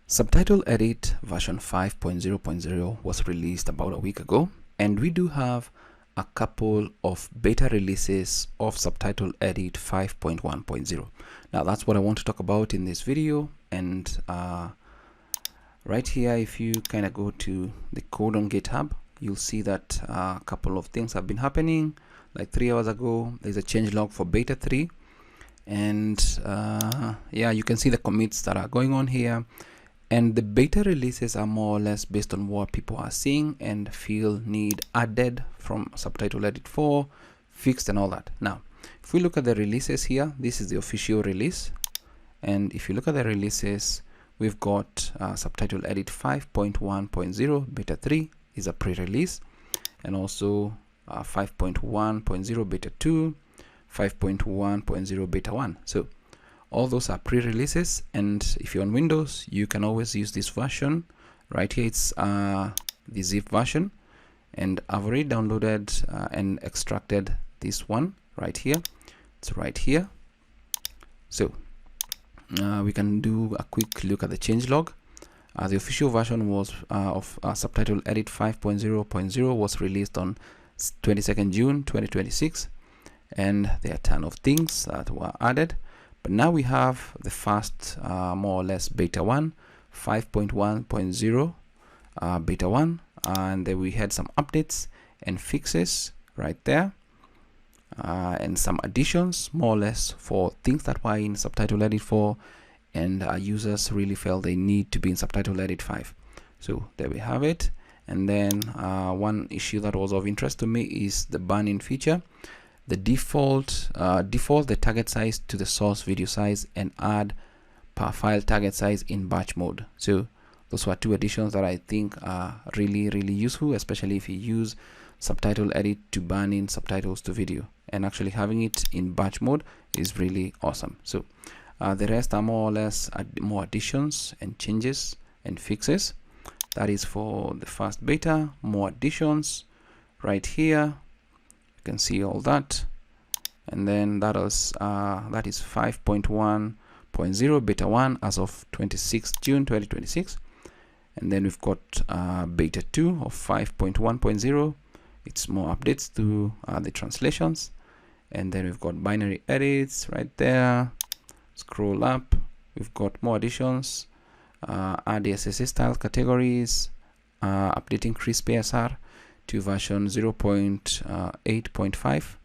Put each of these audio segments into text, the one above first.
Subtitle Edit version 5.0.0 was released about a week ago, and we do have a couple of beta releases of Subtitle Edit 5.1.0. Now that's what I want to talk about in this video. And right here, if you kind of go to the code on GitHub, you'll see that a couple of things have been happening. Like 3 hours ago, there's a changelog for beta 3, and yeah, you can see the commits that are going on here. And the beta releases are more or less based on what people are seeing and feel need added from Subtitle Edit 4, fixed and all that. Now, if we look at the releases here, this is the official release. And if you look at the releases, we've got Subtitle Edit 5.1.0 beta 3 is a pre-release, and also 5.1.0 beta 2, 5.1.0 beta 1. So all those are pre-releases, and if you're on Windows, you can always use this version. Right here, it's the zip version, and I've already downloaded and extracted this one right here. It's right here. So we can do a quick look at the changelog. The official version was of Subtitle Edit 5.0.0 was released on 22nd June 2026, and there are a ton of things that were added. But now we have the first more or less beta 1, 5.1.0 beta 1, and then we had some updates and fixes right there, and some additions more or less for things that were in Subtitle Edit 4 and users really felt they need to be in Subtitle Edit 5. So there we have it. And then one issue that was of interest to me is the burn-in feature. The default the target size to the source video size and add per file target size in batch mode. So those were two additions that I think are really useful, especially if you use Subtitle Edit to burn in subtitles to video, and actually having it in batch mode is really awesome. So the rest are more or less more additions and changes and fixes. That is for the first beta. More additions right here. Can see all that, and then that is 5.1.0 beta 1 as of 26th June 2026, and then we've got beta 2 of 5.1.0. it's more updates to the translations, and then we've got binary edits right there. Scroll up, we've got more additions, add SSA style categories, updating crisp ASR to version 0.8.5.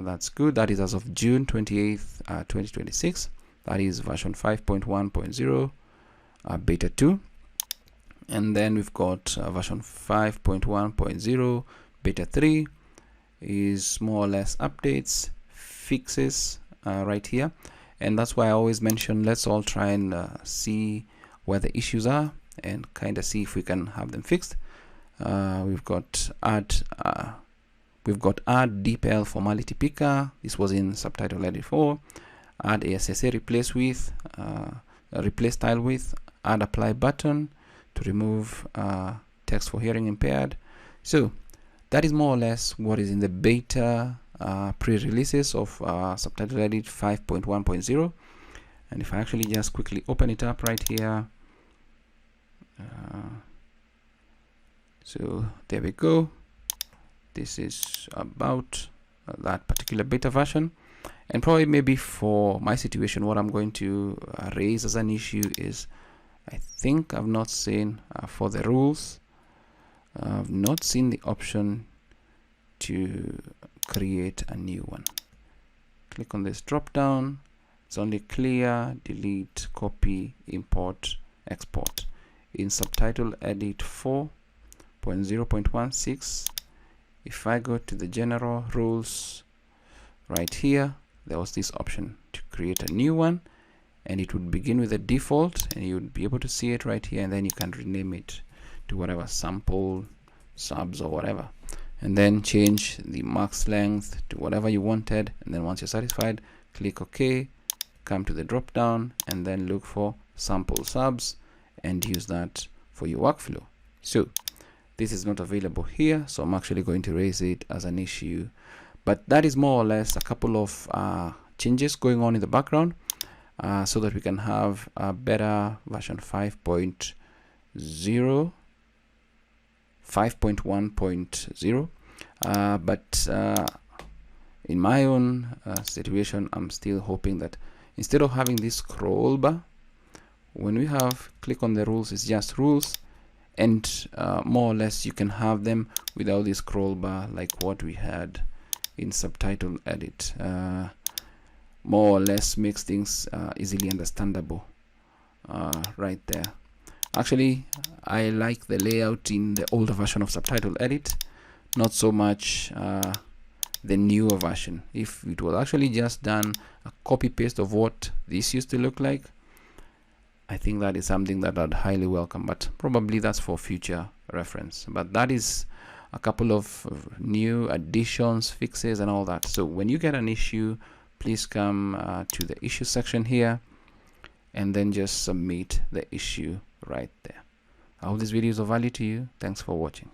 That's good. That is as of June 28th, 2026. That is version 5.1.0 beta 2. And then we've got version 5.1.0 beta 3 is more or less updates, fixes right here. And that's why I always mention, let's all try and see where the issues are and kind of see if we can have them fixed. We've got add DeepL formality picker. This was in Subtitle Edit 4. Add ASSA replace with, replace style with, add apply button to remove text for hearing impaired. So that is more or less what is in the beta pre-releases of Subtitle Edit 5.1.0. And if I actually just quickly open it up right here, so there we go. This is about that particular beta version. And probably maybe for my situation, what I'm going to raise as an issue is, I think I've not seen for the rules, I've not seen the option to create a new one. Click on this drop down. It's only clear, delete, copy, import, export. In Subtitle Edit 4.0.16, if I go to the general rules right here, there was this option to create a new one, and it would begin with the default, and you would be able to see it right here, and then you can rename it to whatever, sample, subs, or whatever, and then change the max length to whatever you wanted. And then once you're satisfied, click OK, come to the drop down, and then look for sample subs and use that for your workflow. So this is not available here, so I'm actually going to raise it as an issue. But that is more or less a couple of changes going on in the background. so that we can have a better version 5.0, 5.1.0. But in my own situation, I'm still hoping that instead of having this scroll bar, when we have click on the rules, it's just rules, and more or less you can have them without this scroll bar like what we had in Subtitle Edit. More or less makes things easily understandable right there. Actually, I like the layout in the older version of Subtitle Edit, not so much the newer version. If it was actually just done a copy paste of what this used to look like, I think that is something that I'd highly welcome, but probably that's for future reference. But that is a couple of new additions, fixes, and all that. So when you get an issue, please come to the issue section here and then just submit the issue right there. I hope this video is of value to you. Thanks for watching.